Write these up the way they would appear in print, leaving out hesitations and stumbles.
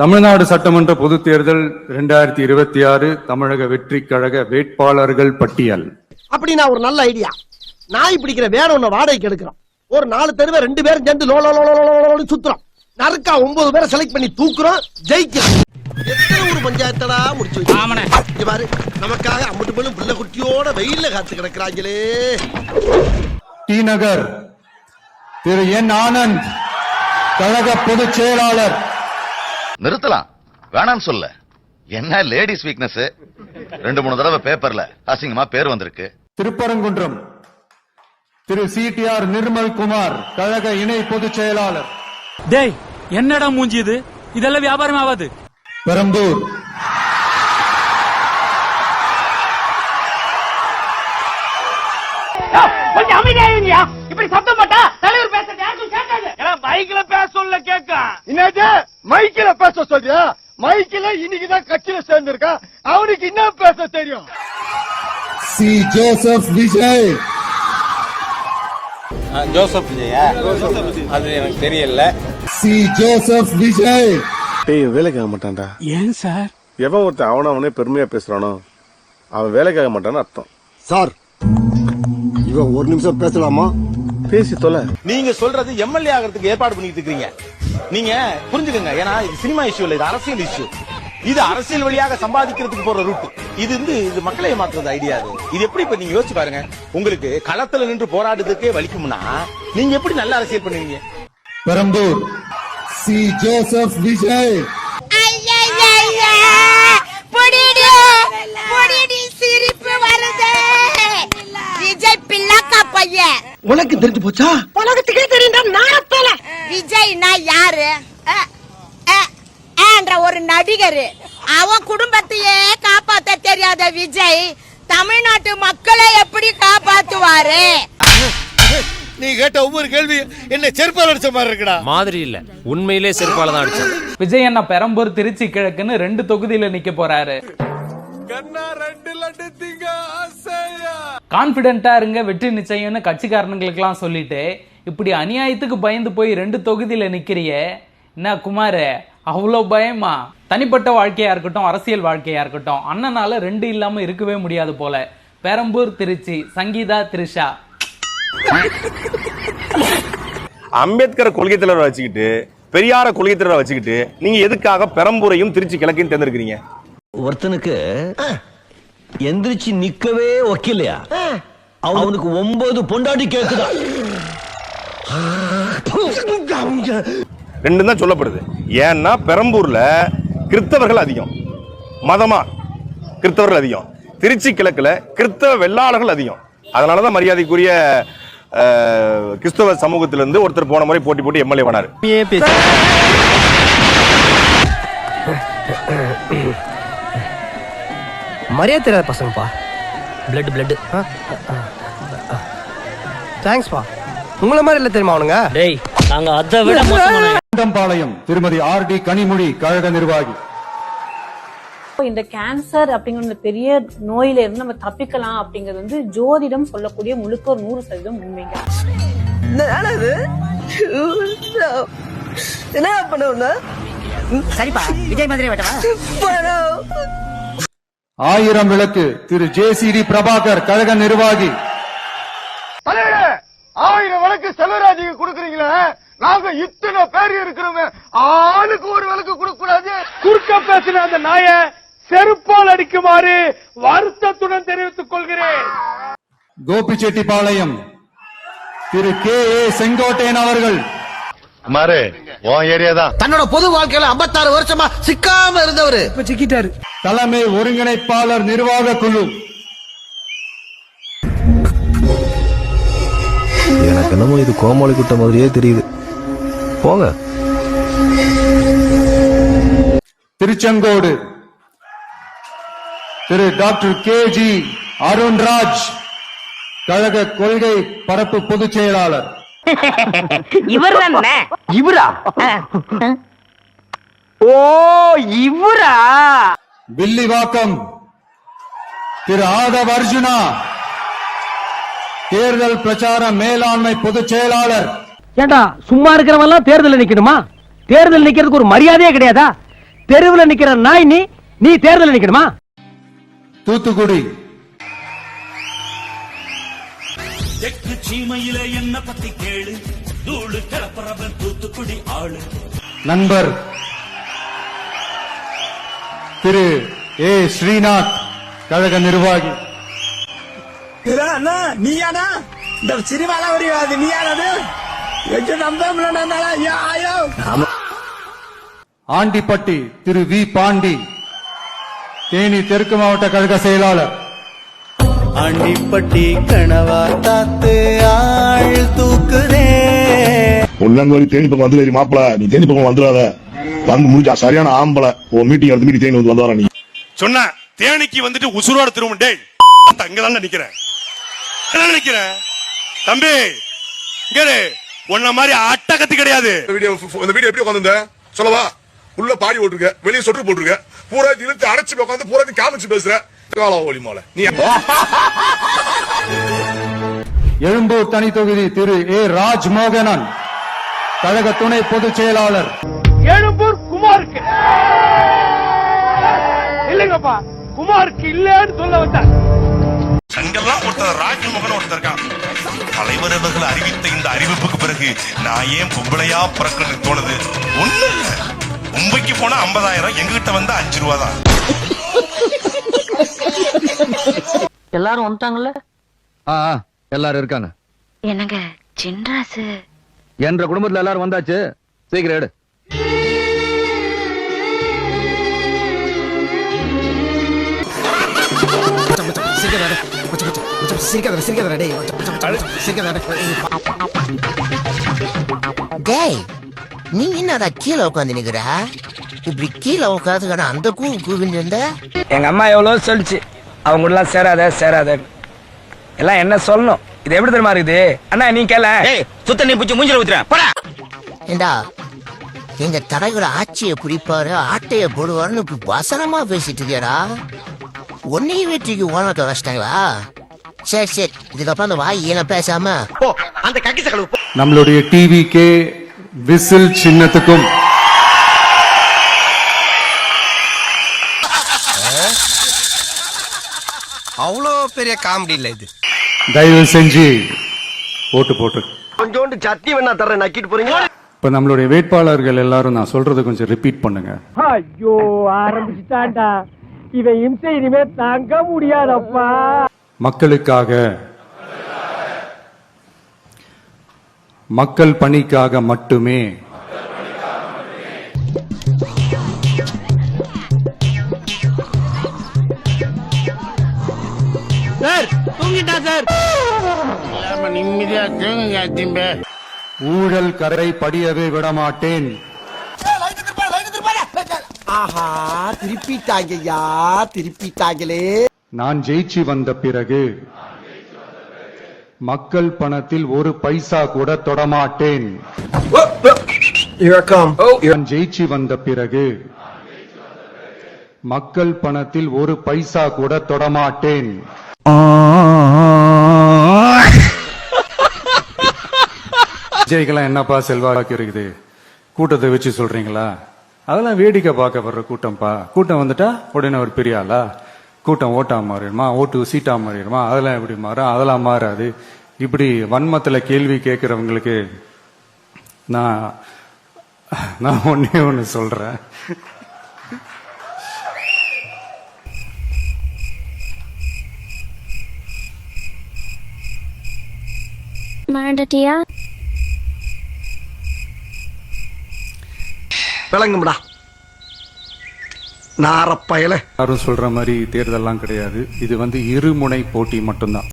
தமிழ்நாடு சட்டமன்ற பொதுத் தேர்தல் 2026 தமிழக வெற்றி கழக வேட்பாளர்கள் பட்டியல். அப்படி நான் ஒரு நல்ல ஐடியா. நாய் பிடிக்கிற வேற ஒண்ணு வாடகைக்கு எடுக்கிறோம். ஒரு 4 தெருவை 2 பேரும் சேர்ந்து லோலோலோலோலோன்னு சுத்துறோம். நறுக்கா 9 பேரை செலக்ட் பண்ணி தூக்குறோம், ஜெயிக்கிறோம். எத்தனை ஒரு பஞ்சாயத்தடா முடிச்சு வச்சு பாரு. நமக்காக அம்மட்டு போலும் பிள்ளை குட்டியோட வெயில்ல காத்து கிடக்குறாங்களே. டி நகர் திரு என் ஆனந்த் கழக பொதுச் செயலாளர். நிறுத்தலாம், வேணான்னு சொல்ல. என்ன லேடிஸ் வீக்னஸ்? 2-3 தடவை பேப்பர்ல அசிங்கமா பேர் வந்திருக்கு. திருப்பரங்குன்றம் திரு சிடிஆர் நிர்மல் குமார் கழக இணை பொதுச் செயலாளர். டேய், என்னடா மூஞ்சி இது? இதெல்லாம் வியாபாரம் ஆகாது. பெரம்பூர் கொஞ்சம் அமைதியா. இப்படி சத்தம் போட்டா தலைவர் பேசுறது யாருக்கும் கேட்காது. மைக்ல பேச சொல்ல கேட்க. என்னது மைக்கில பேச சொல்றியா? மைக்கில இன்னைக்குதான் கட்சியில சேர்ந்திருக்கா, அவனுக்கு என்ன பேச தெரியும்? C Joseph Vijay. Joseph Vijaya? அது எனக்கு தெரியல. C Joseph Vijay. டேய், வேலைக்காக மாட்டான்டா. ஏன் சார்? எவன் ஒருத்தன் அவனே பெருமையா பேசுறானோ அவன் வேலைக்காக மாட்டான்னு அர்த்தம். சார், இவன் ஒரு நிமிஷம் பேசலாமா? பேசி தொலை. நீங்க சொல்றது எம்எல்ஏ ஆகிறதுக்கு ஏற்பாடு பண்ணிட்டு இருக்கீங்க. நீங்க புரிஞ்சுக்கங்க. ஏன்னா இது சினிமா இஷ்யூ இல்ல, இது அரசியல் இஷ்யூ. இது அரசியல் வழியாக சம்பாதிக்கிறதுக்கு போற ரூட். இது மக்களை மாற்றுறது ஐடியா. இது எப்படி இப்ப நீங்க யோசிச்சு பாருங்க. உங்களுக்கு களத்துல நின்று போராடுறதுக்கே வலிக்கும்னா நீங்க எப்படி நல்ல அரசியல் பண்ணுவீங்க? Perambur C Joseph Vijay. சிரிப்பு வருது. விஜய் பிள்ளைக்கா பையன். உனக்கு தெரிஞ்சு போச்சா? உலகத்துக்கே தெரியும். விஜய்னா யாரு? என்ற ஒரு நடிகர். அவன் குடும்பத்தையே காப்பாத்த தெரியாத விஜய் தமிழ்நாட்டு மக்களை எப்படி காப்பாத்துவாரு? நீ கேட்ட ஒவ்வொரு கேள்வி என்ன செருப்பால் அடிச்ச மாதிரி இருக்குடா. மாதிரி இல்ல, உண்மையிலே செருப்பால தான் அடிச்சான். விஜய் அண்ணா பெரம்பூர் திருச்சி கிழக்குன்னு 2 தொகுதியில நிக்க போறாரு. கான்பிடென்டா இருங்க, வெற்றி நிச்சயம்னு கட்சிக்காரனுங்களுக்கு எல்லாம் சொல்லிட்டு இப்படி அநியாயத்துக்கு பயந்து போய் 2 தொகுதியில நிக்கிறிய என்ன குமார்? அவ்வளோ பயமா? தனிப்பட்ட வாழ்க்கையா இருக்கட்டும், அரசியல் வாழ்க்கையா இருக்கட்டும், அண்ணனால 2 இல்லாம இருக்கவே முடியாது போல. பெரம்பூர் திருச்சி சங்கீதா திரிஷா. அம்பேத்கர் கொள்கை தலைவரை வச்சுக்கிட்டு, பெரியார கொள்கை தலைவரை வச்சுக்கிட்டு நீங்க எதுக்காக பெரம்பூரையும் திருச்சி கிழக்கையும் தேர்ந்தெடுக்கிறீங்க? ஒருத்தனுக்கு எந்திரிச்சு நிக்கவே ஒக்கில்லையா? அவனுக்கு 9 பொண்டாட்டி கேக்குதா? 2 தான் சொல்லப்படுது. ஏன்னா பெரம்பூர்ல கிறிஸ்தவர்கள் அதிகம், மதமா கிறிஸ்தவர்கள் அதிகம். திருச்சி கிழக்குல கிறிஸ்தவ வெள்ளாளர்கள் அதிகம். அதனாலதான் மரியாதைக்குரிய கிறிஸ்தவ சமூகத்திலிருந்து ஒருத்தர் போன முறை போட்டி எம்எல்ஏ பண்ணாரு. மரியாதை தெரியாத பசங்கப்பா. பிளட் தேங்க்ஸ் பா. உங்கள மாதிரி இல்ல தெரியுமா அவனுங்க? டேய், நாங்க அதை விட மோசமான பாளையம் திருமதி ஆர்.டி. கனிமொழி கழக நிர்வாகி. இந்த கேன்சர் அப்படிங்கிற பெரிய நோயில இருந்து நம்ம தப்பிக்கலாம் அப்படிங்கிறது வந்து ஜோதிடம் சொல்லக்கூடிய முழுக்க 100% உண்மைங்க. என்ன பண்ணுவ? சரிப்பா, விஜய் மாதிரி வெட்டவா? 1000 விளக்கு திரு ஜே.சி.டி. பிரபாகர் கழக நிர்வாகி. 1000 விளக்கு செல்வராஜுக்கு கொடுக்குறீங்களே, நாங்க இத்தனை பேர் இருக்கிறோமே, ஆளுக்கு ஒரு விளக்கு கொடுக்க கூடாது? குறுக்க பேசின அந்த நாய செருப்பால் அடிக்குமாறு வருத்தத்துடன் தெரிவித்துக் கொள்கிறேன். கோபிச்செட்டிப்பாளையம் திரு கே.ஏ. செங்கோட்டையன் அவர்கள். குமாரு, உன் ஏரியா தான். தன்னோட பொது வாழ்க்கையில 56 வருஷமா சிக்காம இருந்தவரு இப்ப சிக்கிட்டாரு. தலைமை ஒருங்கிணைப்பாளர் நிர்வாக குழு. எனக்கு என்னமோ இது கோமாளி குட்ட மாதிரியே தெரியுது. போங்க. திருச்செங்கோடு திரு டாக்டர் கே.ஜி. அருண்ராஜ் கழக கொள்கை பரப்பு பொதுச் செயலாளர். இவர் தானே? இவரா? ஓ, இவரா? வில்லிவாக்கம் திரு ஆதவ் அர்ஜுனா தேர்தல் பிரச்சார மேலாண்மை பொதுச் செயலாளர். ஏண்டா, சும்மா இருக்கிறவங்க எல்லாம் தேர்தல் நிக்கணுமா? தேர்தல் நிக்கிறதுக்கு ஒரு மரியாதையே கிடையாதா? தெருவுல நிக்கிற நாய் நீ தேர்தல் நிக்கணுமா? தூத்துக்குடி சீமையில என்ன பத்தி கேளு, தூளு கிளப்புறவன் தூத்துக்குடி ஆளு. நண்பர் திரு ஏ ஸ்ரீநாத் கழக நிர்வாகி. நீயானா இந்த சினிமால வரையாது? நீயானது ஆண்டிப்பட்டி திரு வி பாண்டி தேனி தெற்கு மாவட்ட கழக செயலாளர். ஆண்டிப்பட்டி கணவா தாத்து ஆள் தூக்குதே. ஒன்னாங்க தேனி பக்கம் வந்து மாப்பிள, நீ தேனி பக்கம் வந்துடாத, வந்து முடிஞ்சா சரியான ஆம்பளை ஒரு மீட்டிங் எடுத்து மீட்டி தேனி வந்து வந்தாரா? நீ சொன்ன தேனிக்கு வந்துட்டு உசுரோட திரும்ப டேய் அங்கதான் நிக்கிறேன் நிக்கிறேன் தம்பி, இங்கே உன்ன மாதிரி அட்டகத்து கிடையாது. இந்த வீடியோ எப்படி உட்காந்து சொல்லவா? உள்ள பாடி போட்டுருக்க, வெளியே சொட்டு போட்டுருக்க, பூரா இழுத்து அடைச்சு உட்காந்து பூரா காமிச்சு பேசுற ஒளிமால. நீ எழும்பூர் தனி தொகுதி திரு ஏ ராஜ்மோகனன் கழக துணை பொதுச் செயலாளர். எழும்பூர் குமாருக்கு இல்லைங்கப்பா, குமாருக்கு இல்லன்னு சொல்ல வந்தார். அங்கெல்லாம் ஒருத்தர் ராஜ்மோகன் ஒருத்தர் இருக்கான். தலைவர் அவர்கள் அறிவித்த இந்த அறிவிப்புக்கு பிறகு நான் ஏன் பொம்பளையா பிறக்கணும்னு தோணுது. ஒண்ணு இல்ல, மும்பைக்கு போனா 50,000, எங்ககிட்ட வந்து 5 ரூபா தான். எல்லாரும் வந்துட்டாங்கல்ல? எல்லாரும் இருக்காங்க. என்னங்க சின்ராசு என்ற குடும்பத்துல எல்லாரும் வந்தாச்சு, சீக்கிரம் எடு. டேய், நீ என்னடா கீழே உட்காந்து நிக்கிற? இப்படி கீழே உட்காந்து அந்த கூவிட்டு இருந்த. எங்க அம்மா எவ்வளவு சொல்லிச்சு, அவங்க கூட எல்லாம் சேராத எல்லாம் என்ன சொல்லணும். இது எப்படி தெரியுமா இருக்குது? அண்ணா நீ கேள சுத்த நீ பூச்சி மூஞ்சில ஊத்துறேன். ஏண்டா, எங்க தலைவர் ஆட்சியை பிடிப்பாரு, ஆட்டைய போடுவாருன்னு இப்படி வசனமா பேசிட்டு இருக்கியடா. ஒன்னையும் வெற்றிக்கு ஓனத்தை வச்சிட்டாங்களா? சரி, இதுக்கப்புறம் அந்த வாய் ஏன பேசாம அந்த கக்கி சகல. நம்மளுடைய டிவிகே விசில் சின்னத்துக்கும் அவ்வளோ பெரிய காமெடி இல்ல இது. தயவு செஞ்சு ஓட்டு போட்டு கொஞ்சோண்டு சட்னி வேணா தர நக்கிட்டு போறீங்க. இப்ப நம்மளுடைய வேட்பாளர்கள் எல்லாரும் நான் சொல்றதை கொஞ்சம் ரிப்பீட் பண்ணுங்க. ஐயோ ஆரம்பிச்சுட்டான்டா இவன் இம்சை, இனிமே தாங்க முடியாதப்பா. மக்களுக்காக, மக்கள் பணிக்காக மட்டுமே. சார் தூங்கிட்டா சார். நிம்மதியா தூங்குங்க. ஊழல் கரை படியவே விடமாட்டேன். ஆஹா, திருப்பிட்டாங்கய்யா, திருப்பிட்டாங்களே. நான் ஜெயிச்சு வந்த பிறகு மக்கள் பணத்தில் ஒரு பைசா கூட தொடமாட்டேன். நான் ஜெயிச்சு வந்த பிறகு மக்கள் பணத்தில் ஒரு பைசா கூட தொடமாட்டேன். விஜய்க்கெல்லாம் என்னப்பா செல்வாக்கு இருக்குது, கூட்டத்தை வச்சு சொல்றீங்களா? அதெல்லாம் வேடிக்கை பார்க்க வர்ற கூட்டம்ப்பா. கூட்டம் வந்துட்டா உடனே ஒரு பெரிய ஆளா? கூட்டம் ஓட்டா மாறிடுமா, ஓட்டு சீட்டா மாறிடுமா? அதெல்லாம் எப்படி மாறும்? அதெல்லாம் மாறாது. இப்படி வன்மத்துல கேள்வி கேட்கிறவங்களுக்கு நான் ஒன்னே ஒண்ணு சொல்றேன். மறந்துட்டியா? விளங்கும்டா நாரப்பயல. யாரும் சொல்ற மாதிரி தேர்தல்லாம் கிடையாது. இது இருமுனை போட்டி மட்டும்தான்.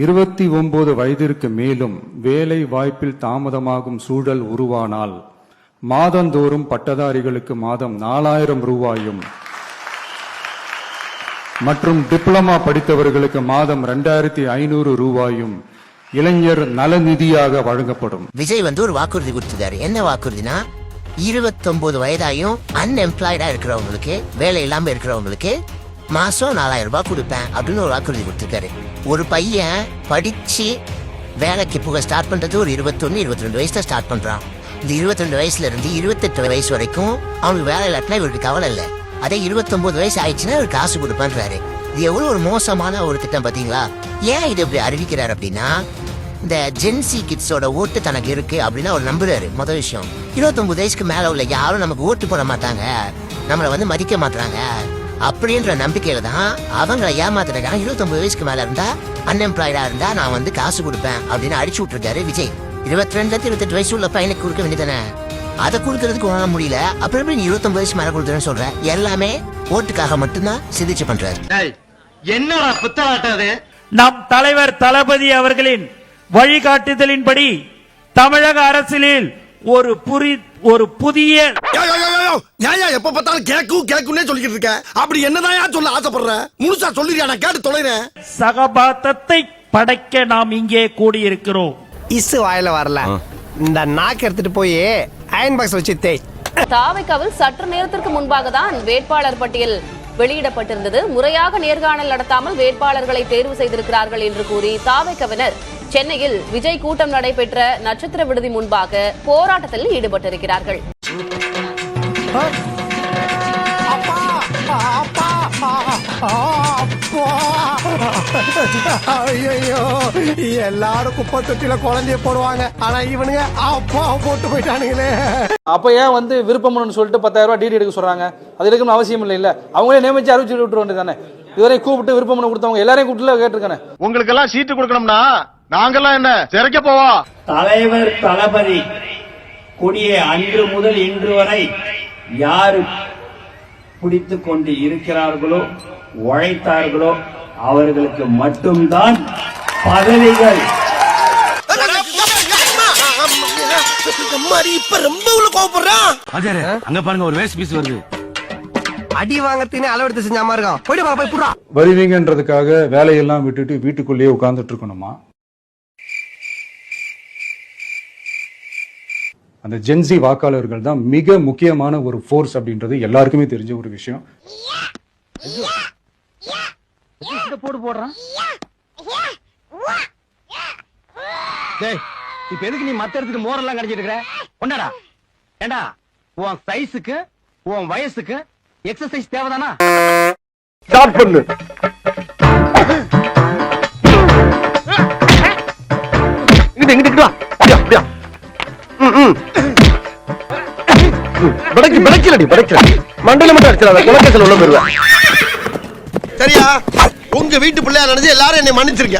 இருபத்தி 29 வயதிற்கு மேலும் வேலை வாய்ப்பில் தாமதமாகும் சூழல் உருவானால் மாதந்தோறும் பட்டதாரிகளுக்கு மாதம் 4000 ரூபாயும் மற்றும் டிப்ளமா படித்தவர்களுக்கு மாதம் 2500 ரூபாயும் இளைஞர் நலநிதியாக வழங்கப்படும். விஜய் ஒரு வாக்குறுதி கொடுத்தாரு. என்ன வாக்குறுதினா, 29 வயதாயும் அன்எம்ப்ளாய்டா இருக்கிறவங்களுக்கு, வேலை இல்லாம இருக்கிறவங்களுக்கு மாசம் 4000 ரூபாய் கொடுப்பேன் அப்படின்னு ஒரு வாக்குறுதி கொடுத்திருக்காரு. ஒரு பையன் படிச்சு வேலைக்கு போக ஸ்டார்ட் பண்றது ஒரு 21-22 வயசுல ஸ்டார்ட் பண்றான். இந்த 22 வயசுல இருந்து 28 வயசு வரைக்கும் அவனுக்கு வேலை இல்லாட்டினா இவருக்கு கவலை இல்லை. அதே 29 வயசு ஆயிடுச்சுன்னா இவர் காசு கொடுப்பான்றாரு. இது எவ்வளவு ஒரு மோசமான ஒரு திட்டம் பாத்தீங்களா? ஏன் இது இப்படி அறிவிக்கிறார் அப்படின்னா, இந்த ஜென்சி கிட்ஸோட ஓட்டு தனக்கு இருக்கு அப்படின்னு அவர் நம்புறாரு. முதல் விஷயம், 29 வயசுக்கு மேல உள்ள யாரும் நமக்கு ஓட்டு போட மாட்டாங்க, நம்மளை மதிக்க மாட்டாங்க அப்படின்ற நம்பிக்கையில தான் அவங்களை ஏமாத்துறாங்க. 29 வயசுக்கு மேல இருந்தா அன்எம்ப்ளாய்டா இருந்தா நான் காசு கொடுப்பேன் அப்படின்னு அடிச்சு விட்டுருக்காரு விஜய். 22-28 வயசு உள்ள பையனுக்கு கொடுக்க வேண்டியதானே, அதை கொடுக்கறதுக்கு உணர முடியல. அப்புறம் எப்படி 29 வயசு மேல கொடுத்துறேன்னு சொல்ற? எல்லாமே ஓட்டுக்காக மட்டும்தான் சிந்திச்சு பண்றாரு. என்னடா புத்தலாட்டாது? நம் தலைவர் தளபதி அவர்களின் வழிகாட்டுதலின்படி தமிழக அரசியலில் ஒரு புதிய எப்ப பார்த்தாலும் கேக்குன்னே சொல்லிக்கிட்டு இருக்க. அப்படி என்னதான் சொல்ல ஆசைப்படுற? முழுசா சொல்லிருக்கா, நான் கேட்டு தொலைறேன். சகபாத்தத்தை படைக்க நாம் இங்கே கூடியிருக்கிறோம். இசு வாயில வரல, இந்த நாக்கு எடுத்துட்டு போய் அயன் பாக்ஸ் வச்சு தேய். தாவைக்காவில் சற்று நேரத்திற்கு முன்பாக தான் வேட்பாளர் பட்டியல் வெளியிடப்பட்டிருந்தது. முறையாக நேர்காணல் நடத்தாமல் வேட்பாளர்களை தேர்வு செய்திருக்கிறார்கள் என்று கூறி தாவைக்கவினர் சென்னையில் விஜய் கூட்டம் நடைபெற்ற நட்சத்திர விடுதி முன்பாக போராட்டத்தில் ஈடுபட்டிருக்கிறார்கள். எல்லாரும் குப்பை தொட்டில குழந்தைய போடுவாங்க, ஆனா இவனுங்க அப்பா போட்டு போயிட்டானுங்களே. அப்ப ஏன் விருப்பம்னு சொல்லிட்டு 10,000 ரூபாய் டிடி எடுக்க சொல்றாங்க? அது எடுக்கணும் அவசியம் இல்ல. அவங்களே நியமிச்சு அறிவிச்சு விட்டுற வேண்டியதானே. இதுவரை கூப்பிட்டு விருப்பம் கொடுத்தவங்க எல்லாரையும் கூப்பிட்டு கேட்டிருக்கானே. உங்களுக்கு எல்லாம் சீட்டு கொடுக்கணும்னா நாங்கெல்லாம் என்ன சிறைக்க போவோம்? தலைவர் தளபதி கொடியை அன்று முதல் இன்று வரை யாரு பிடித்துக் கொண்டு இருக்கிறார்களோ, உழைத்தார்களோ அவர்களுக்கு மட்டும்தான் பதவிகள். இப்ப ரொம்ப உள்ள கோபப்படுறான். அங்க பாருங்க, ஒரு வேஸ்ட் பீஸ் வருது. அடி வாங்கறதுன்னு அளவெடுத்து செஞ்ச மாதிரி இருக்கான். போய் புடுறா. வருவீங்கன்றதுக்காக வேலையெல்லாம் விட்டுட்டு வீட்டுக்குள்ளேயே உட்கார்ந்துட்டு இருக்கணுமா? அந்த ஜென்சி வாக்காளர்கள் தான் மிக முக்கியமான ஒரு ஃபோர்ஸ் அப்படின்றது எல்லாருக்குமே தெரிஞ்ச ஒரு விஷயம். போடுறான். இப்ப எதுக்கு நீ மத்த இடத்துக்கு மோரெல்லாம் கடிச்சிட்டு இருக்கிற? கொண்டாடா. ஏண்டா, உன் சைஸுக்கு உன் வயசுக்கு எக்ஸசைஸ் தேவைதானா? ஸ்டார்ட் பண்ணு. இங்கிட்டு வா. அப்படியா மண்டல மட்டும் அடிச்சிடாத, குலக்கேசல் உள்ள போயிருவேன். சரியா? உங்க வீட்டு பிள்ளையா நினைச்சு எல்லாரும் என்னை மன்னிச்சிருக்க.